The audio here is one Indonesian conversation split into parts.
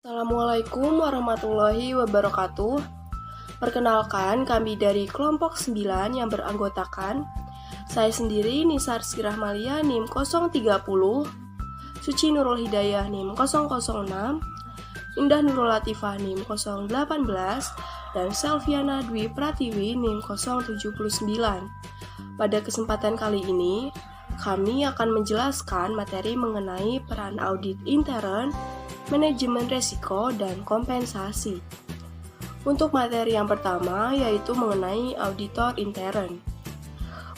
Assalamualaikum warahmatullahi wabarakatuh. Perkenalkan, kami dari kelompok 9 yang beranggotakan saya sendiri Nisa Rizky Rahmalia NIM 030, Suci Nurul Hidayah NIM 006, Indah Nurul Latifah NIM 018, dan Selviana Dwi Pratiwi NIM 079. Pada kesempatan kali ini, kami akan menjelaskan materi mengenai peran audit intern, manajemen resiko, dan kompensasi. Untuk materi yang pertama yaitu mengenai auditor intern.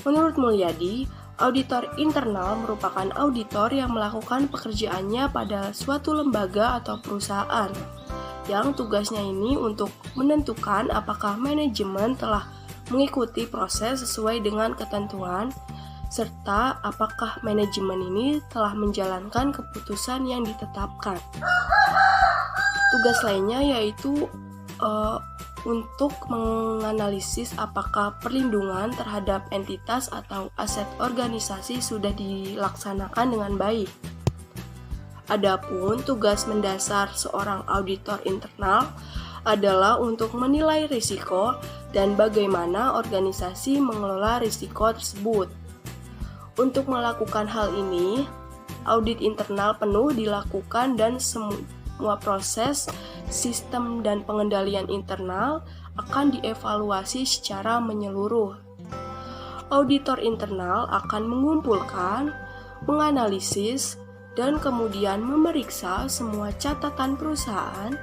Menurut Mulyadi, auditor internal merupakan auditor yang melakukan pekerjaannya pada suatu lembaga atau perusahaan, yang tugasnya ini untuk menentukan apakah manajemen telah mengikuti proses sesuai dengan ketentuan, serta apakah manajemen ini telah menjalankan keputusan yang ditetapkan. Tugas lainnya yaitu untuk menganalisis apakah perlindungan terhadap entitas atau aset organisasi sudah dilaksanakan dengan baik. Adapun tugas mendasar seorang auditor internal adalah untuk menilai risiko dan bagaimana organisasi mengelola risiko tersebut. Untuk melakukan hal ini, audit internal penuh dilakukan dan semua proses, sistem, dan pengendalian internal akan dievaluasi secara menyeluruh. Auditor internal akan mengumpulkan, menganalisis, dan kemudian memeriksa semua catatan perusahaan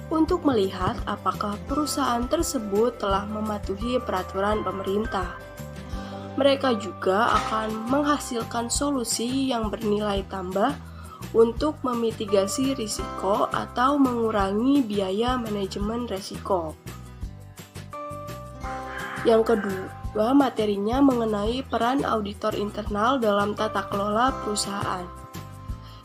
untuk melihat apakah perusahaan tersebut telah mematuhi peraturan pemerintah. Mereka juga akan menghasilkan solusi yang bernilai tambah untuk memitigasi risiko atau mengurangi biaya manajemen risiko. Yang kedua, materinya mengenai peran auditor internal dalam tata kelola perusahaan.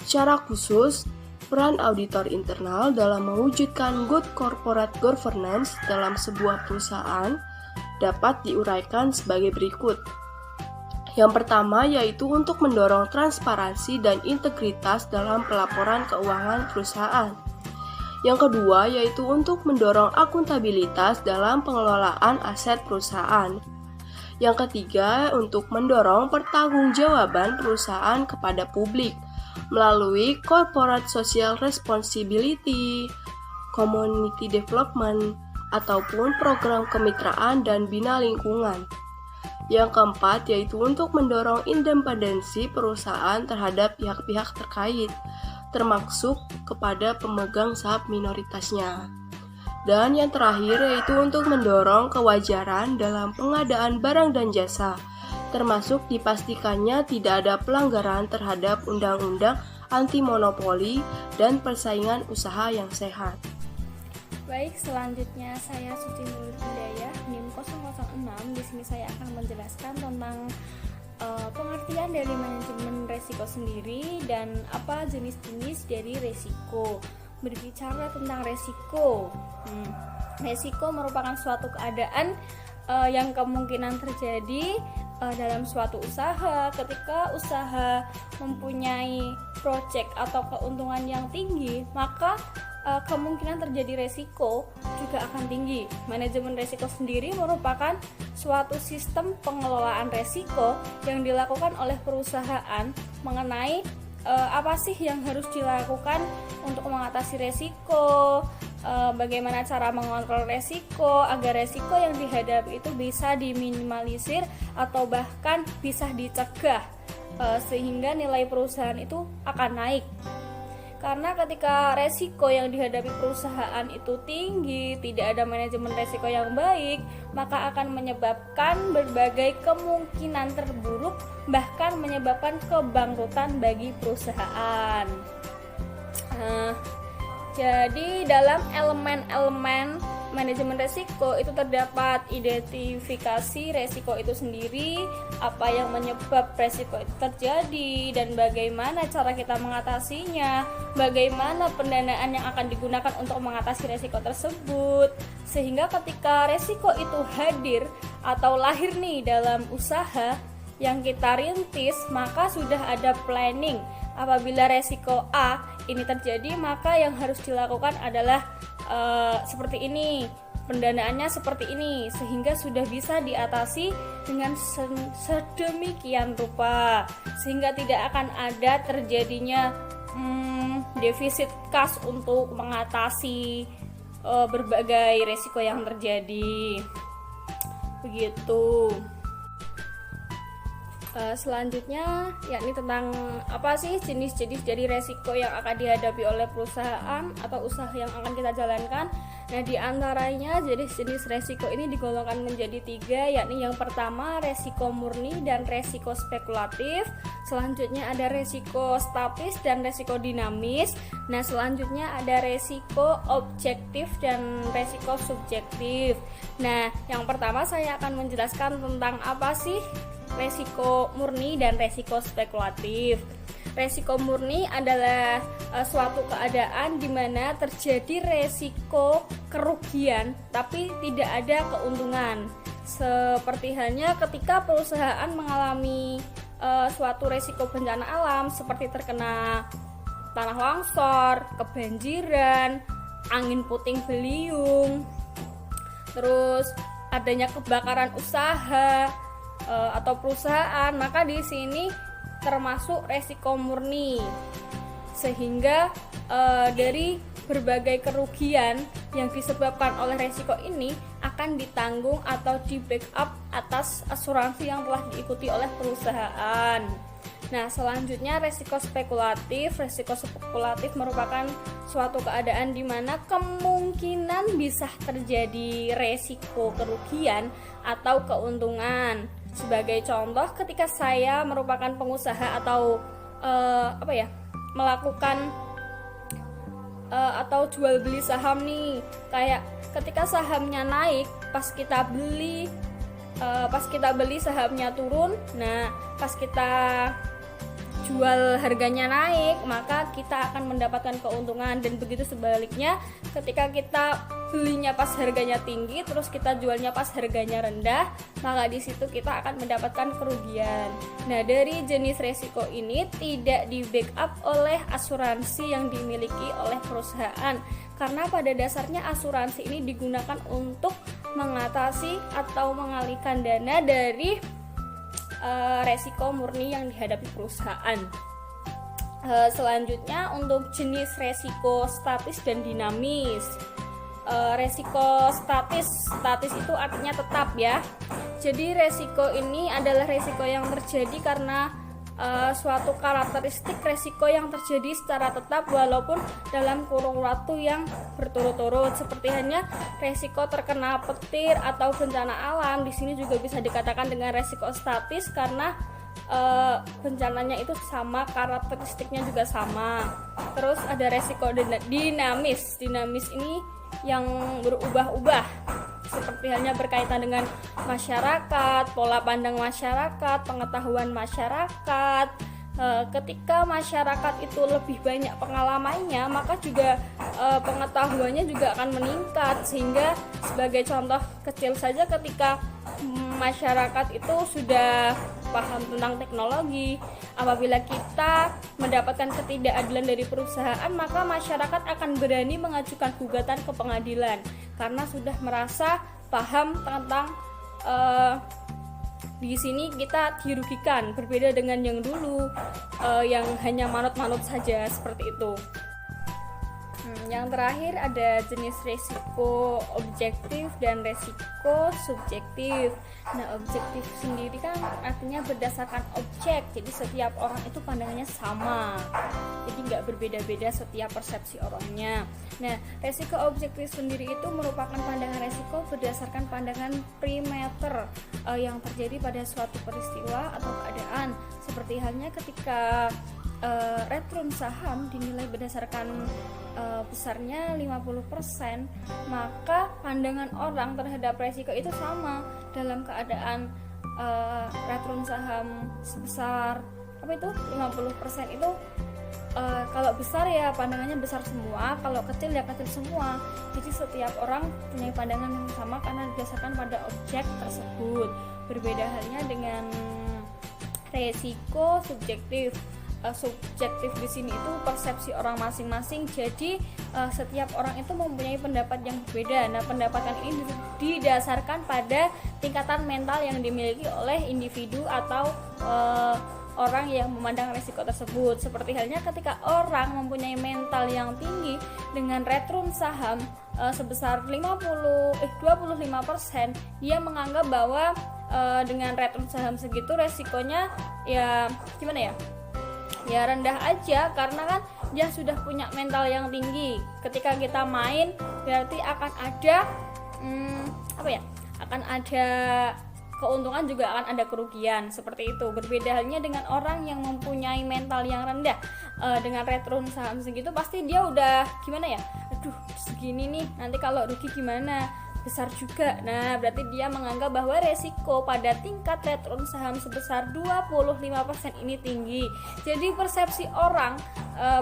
Secara khusus, peran auditor internal dalam mewujudkan good corporate governance dalam sebuah perusahaan dapat diuraikan sebagai berikut. Yang pertama yaitu untuk mendorong transparansi dan integritas dalam pelaporan keuangan perusahaan. Yang kedua yaitu untuk mendorong akuntabilitas dalam pengelolaan aset perusahaan. Yang ketiga untuk mendorong pertanggungjawaban perusahaan kepada publik melalui corporate social responsibility, community development, ataupun program kemitraan dan bina lingkungan. Yang keempat yaitu untuk mendorong independensi perusahaan terhadap pihak-pihak terkait, termasuk kepada pemegang saham minoritasnya. Dan yang terakhir yaitu untuk mendorong kewajaran dalam pengadaan barang dan jasa, termasuk dipastikannya tidak ada pelanggaran terhadap undang-undang anti monopoli dan persaingan usaha yang sehat. Baik, selanjutnya saya Suci Nurul Hidayah NIM 006. Di sini saya akan menjelaskan tentang pengertian dari manajemen resiko sendiri dan apa jenis-jenis dari resiko. Berbicara tentang resiko, resiko merupakan suatu keadaan yang kemungkinan terjadi dalam suatu usaha. Ketika usaha mempunyai proyek atau keuntungan yang tinggi, maka kemungkinan terjadi resiko juga akan tinggi. Manajemen resiko sendiri merupakan suatu sistem pengelolaan resiko yang dilakukan oleh perusahaan mengenai apa sih yang harus dilakukan untuk mengatasi resiko, bagaimana cara mengontrol resiko agar resiko yang dihadapi itu bisa diminimalisir atau bahkan bisa dicegah sehingga nilai perusahaan itu akan naik. Karena ketika resiko yang dihadapi perusahaan itu tinggi, tidak ada manajemen resiko yang baik, maka akan menyebabkan berbagai kemungkinan terburuk, bahkan menyebabkan kebangkrutan bagi perusahaan. Jadi dalam elemen-elemen manajemen resiko itu terdapat identifikasi resiko itu sendiri, apa yang menyebab resiko itu terjadi, dan bagaimana cara kita mengatasinya, bagaimana pendanaan yang akan digunakan untuk mengatasi resiko tersebut. Sehingga ketika resiko itu hadir atau lahir nih dalam usaha yang kita rintis, maka sudah ada planning apabila resiko A ini terjadi, maka yang harus dilakukan adalah seperti ini, pendanaannya seperti ini, sehingga sudah bisa diatasi dengan sedemikian rupa, sehingga tidak akan ada terjadinya defisit kas untuk mengatasi berbagai resiko yang terjadi. Begitu. Selanjutnya yakni tentang apa sih jenis-jenis dari resiko yang akan dihadapi oleh perusahaan atau usaha yang akan kita jalankan. Nah, di antaranya jenis-jenis resiko ini digolongkan menjadi 3, yakni yang pertama resiko murni dan resiko spekulatif. Selanjutnya ada resiko statis dan resiko dinamis. Nah, selanjutnya ada resiko objektif dan resiko subjektif. Nah, yang pertama saya akan menjelaskan tentang apa sih resiko murni dan resiko spekulatif. Resiko murni adalah suatu keadaan di mana terjadi resiko kerugian tapi tidak ada keuntungan. Seperti halnya ketika perusahaan mengalami suatu resiko bencana alam seperti terkena tanah longsor, kebanjiran, angin puting beliung, terus adanya kebakaran usaha atau perusahaan, maka di sini termasuk resiko murni, sehingga dari berbagai kerugian yang disebabkan oleh resiko ini akan ditanggung atau di backup atas asuransi yang telah diikuti oleh perusahaan. Nah, selanjutnya resiko spekulatif. Resiko spekulatif merupakan suatu keadaan di mana kemungkinan bisa terjadi resiko kerugian atau keuntungan. Sebagai contoh, ketika saya merupakan pengusaha atau melakukan atau jual beli saham nih, kayak ketika sahamnya naik, pas kita beli sahamnya turun, nah pas kita jual harganya naik, maka kita akan mendapatkan keuntungan. Dan begitu sebaliknya, ketika kita belinya pas harganya tinggi terus kita jualnya pas harganya rendah, maka di situ kita akan mendapatkan kerugian. Nah, dari jenis resiko ini tidak di backup oleh asuransi yang dimiliki oleh perusahaan, karena pada dasarnya asuransi ini digunakan untuk mengatasi atau mengalihkan dana dari resiko murni yang dihadapi perusahaan. Selanjutnya untuk jenis resiko statis dan dinamis. Resiko statis itu artinya tetap ya. Jadi resiko ini adalah resiko yang terjadi karena suatu karakteristik resiko yang terjadi secara tetap walaupun dalam kurun waktu yang berturut-turut. Seperti hanya resiko terkena petir atau bencana alam, di sini juga bisa dikatakan dengan resiko statis karena bencananya itu sama, karakteristiknya juga sama. Terus ada resiko dinamis. Dinamis ini yang berubah-ubah, seperti halnya berkaitan dengan masyarakat, pola pandang masyarakat, pengetahuan masyarakat. Ketika masyarakat itu lebih banyak pengalamannya, maka juga pengetahuannya juga akan meningkat. Sehingga sebagai contoh kecil saja, ketika masyarakat itu sudah paham tentang teknologi, apabila kita mendapatkan ketidakadilan dari perusahaan, maka masyarakat akan berani mengajukan gugatan ke pengadilan karena sudah merasa paham tentang di sini kita dirugikan, berbeda dengan yang dulu yang hanya manut-manut saja seperti itu. Yang terakhir ada jenis resiko objektif dan resiko subjektif. Nah, objektif sendiri kan artinya berdasarkan objek, jadi setiap orang itu pandangannya sama, jadi nggak berbeda-beda setiap persepsi orangnya. Nah, resiko objektif sendiri itu merupakan pandangan resiko berdasarkan pandangan perimeter yang terjadi pada suatu peristiwa atau keadaan. Seperti halnya ketika return saham dinilai berdasarkan besarnya 50%, maka pandangan orang terhadap resiko itu sama. Dalam keadaan return saham sebesar 50% itu kalau besar ya pandangannya besar semua, kalau kecil ya kecil semua. Jadi setiap orang punya pandangan yang sama karena didasarkan pada objek tersebut. Berbeda halnya dengan resiko subjektif. subjektif di sini itu persepsi orang masing-masing. Jadi setiap orang itu mempunyai pendapat yang berbeda. Nah, pendapat ini didasarkan pada tingkatan mental yang dimiliki oleh individu atau orang yang memandang resiko tersebut. Seperti halnya ketika orang mempunyai mental yang tinggi dengan return saham sebesar 25%, dia menganggap bahwa dengan return saham segitu resikonya ya gimana ya? Ya rendah aja, karena kan dia sudah punya mental yang tinggi. Ketika kita main berarti akan ada akan ada keuntungan, juga akan ada kerugian, seperti itu. Berbeda halnya dengan orang yang mempunyai mental yang rendah, dengan return saham segitu pasti dia udah gimana ya, aduh segini nih nanti kalau rugi gimana, besar juga. Nah, berarti dia menganggap bahwa resiko pada tingkat return saham sebesar 25% ini tinggi. Jadi persepsi orang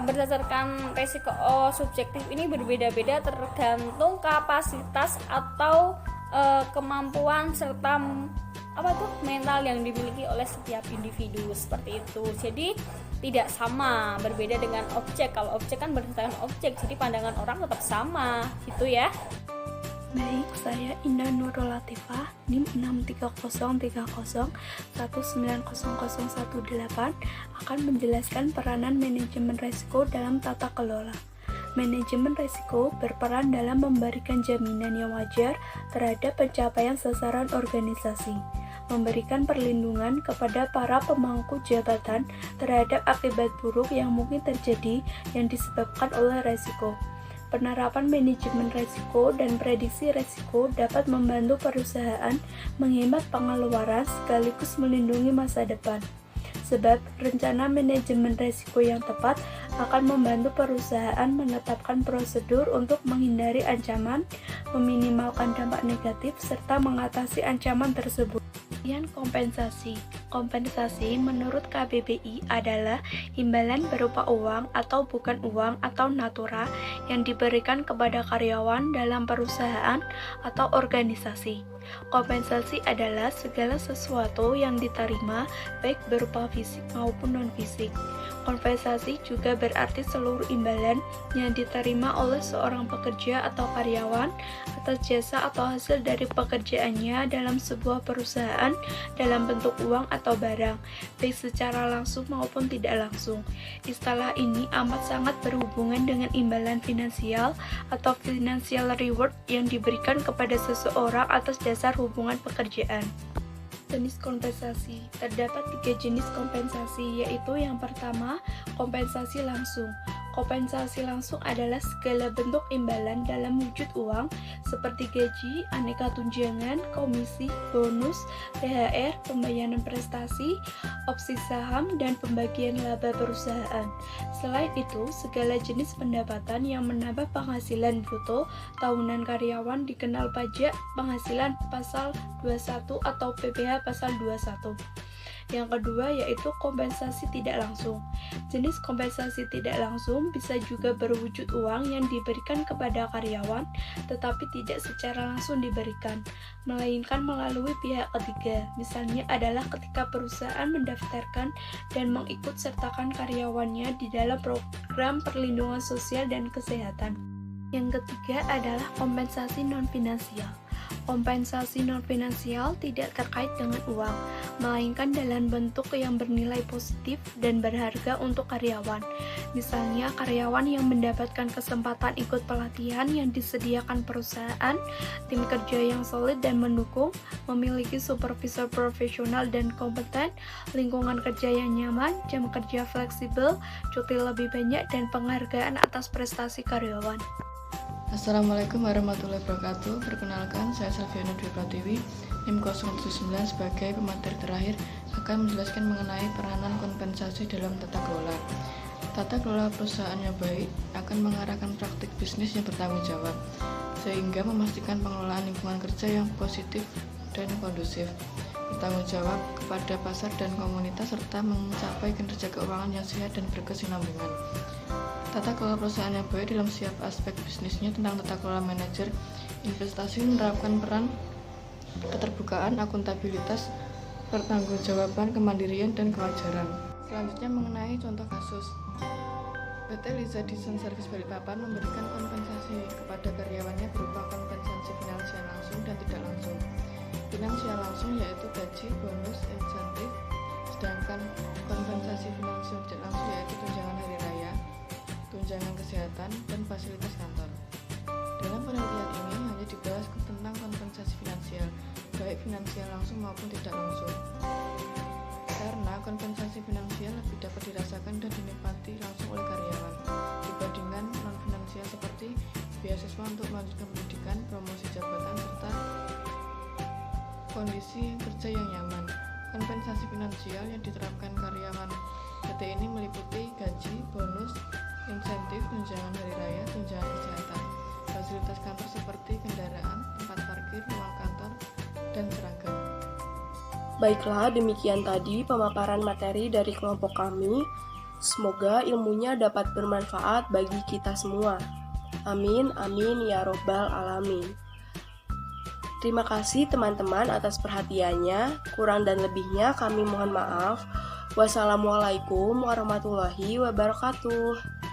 berdasarkan resiko subjektif ini berbeda-beda tergantung kapasitas atau kemampuan serta mental yang dimiliki oleh setiap individu, seperti itu. Jadi tidak sama, berbeda dengan objek. Kalau objek kan berdasarkan objek, jadi pandangan orang tetap sama, gitu ya. Baik, saya Indah Nurul Latifah, NIM 63030190018 akan menjelaskan peranan manajemen risiko dalam tata kelola. Manajemen risiko berperan dalam memberikan jaminan yang wajar terhadap pencapaian sasaran organisasi, memberikan perlindungan kepada para pemangku jabatan terhadap akibat buruk yang mungkin terjadi yang disebabkan oleh risiko. Penerapan manajemen risiko dan prediksi risiko dapat membantu perusahaan menghemat pengeluaran sekaligus melindungi masa depan. Sebab rencana manajemen risiko yang tepat akan membantu perusahaan menetapkan prosedur untuk menghindari ancaman, meminimalkan dampak negatif, serta mengatasi ancaman tersebut. Kemudian kompensasi. Kompensasi menurut KBBI adalah imbalan berupa uang atau bukan uang atau natura yang diberikan kepada karyawan dalam perusahaan atau organisasi. Kompensasi adalah segala sesuatu yang diterima baik berupa fisik maupun non-fisik. Kompensasi juga berarti seluruh imbalan yang diterima oleh seorang pekerja atau karyawan atas jasa atau hasil dari pekerjaannya dalam sebuah perusahaan dalam bentuk uang atau barang, baik secara langsung maupun tidak langsung. Istilah ini amat sangat berhubungan dengan imbalan finansial atau financial reward yang diberikan kepada seseorang atas dasar hubungan pekerjaan. Jenis kompensasi. Terdapat 3 jenis kompensasi, yaitu yang pertama, kompensasi langsung. Kompensasi langsung adalah segala bentuk imbalan dalam wujud uang seperti gaji, aneka tunjangan, komisi, bonus, THR, pembayaran prestasi, opsi saham, dan pembagian laba perusahaan. Selain itu, segala jenis pendapatan yang menambah penghasilan bruto tahunan karyawan dikenal pajak penghasilan pasal 21 atau PPh pasal 21. Yang kedua yaitu kompensasi tidak langsung. Jenis kompensasi tidak langsung bisa juga berwujud uang yang diberikan kepada karyawan tetapi tidak secara langsung diberikan, melainkan melalui pihak ketiga. Misalnya adalah ketika perusahaan mendaftarkan dan mengikut sertakan karyawannya di dalam program perlindungan sosial dan kesehatan. Yang ketiga adalah kompensasi non-finansial. Kompensasi non-finansial tidak terkait dengan uang, melainkan dalam bentuk yang bernilai positif dan berharga untuk karyawan. Misalnya, karyawan yang mendapatkan kesempatan ikut pelatihan yang disediakan perusahaan, tim kerja yang solid dan mendukung, memiliki supervisor profesional dan kompeten, lingkungan kerja yang nyaman, jam kerja fleksibel, cuti lebih banyak, dan penghargaan atas prestasi karyawan. Assalamualaikum warahmatullahi wabarakatuh. Perkenalkan, saya Selviana Dwi Pratiwi, NIM 079 sebagai pemateri terakhir akan menjelaskan mengenai peranan kompensasi dalam tata kelola. Tata kelola perusahaan yang baik akan mengarahkan praktik bisnis yang bertanggung jawab, sehingga memastikan pengelolaan lingkungan kerja yang positif dan kondusif, bertanggung jawab kepada pasar dan komunitas, serta mencapai kinerja keuangan yang sehat dan berkesinambungan. Tata kelola perusahaan yang baik dalam setiap aspek bisnisnya. Tentang tata kelola manajer investasi menerapkan peran keterbukaan, akuntabilitas, pertanggungjawaban, kemandirian, dan kewajaran. Selanjutnya mengenai contoh kasus. PT Liza Design Service Balikpapan memberikan kompensasi kepada karyawannya berupa kompensasi finansial langsung dan tidak langsung. Finansial langsung yaitu gaji, bonus, insentif, sedangkan kompensasi finansial tidak langsung yaitu tunjangan hari raya, tunjangan kesehatan, dan fasilitas kantor. Dalam penelitian ini hanya dibahas tentang kompensasi finansial, baik finansial langsung maupun tidak langsung. Karena kompensasi finansial lebih dapat dirasakan dan dinikmati langsung oleh karyawan dibandingkan non-finansial seperti beasiswa untuk melanjutkan pendidikan, promosi jabatan, serta kondisi kerja yang nyaman. Kompensasi finansial yang diterapkan karyawan PT ini meliputi gaji, bonus, insentif, tunjangan hari raya, tunjangan kesehatan, fasilitas kantor seperti kendaraan, tempat parkir, ruang kantor, dan seragam. Baiklah, demikian tadi pemaparan materi dari kelompok kami. Semoga ilmunya dapat bermanfaat bagi kita semua. Amin, amin, ya robbal alamin. Terima kasih teman-teman atas perhatiannya. Kurang dan lebihnya kami mohon maaf. Wassalamualaikum warahmatullahi wabarakatuh.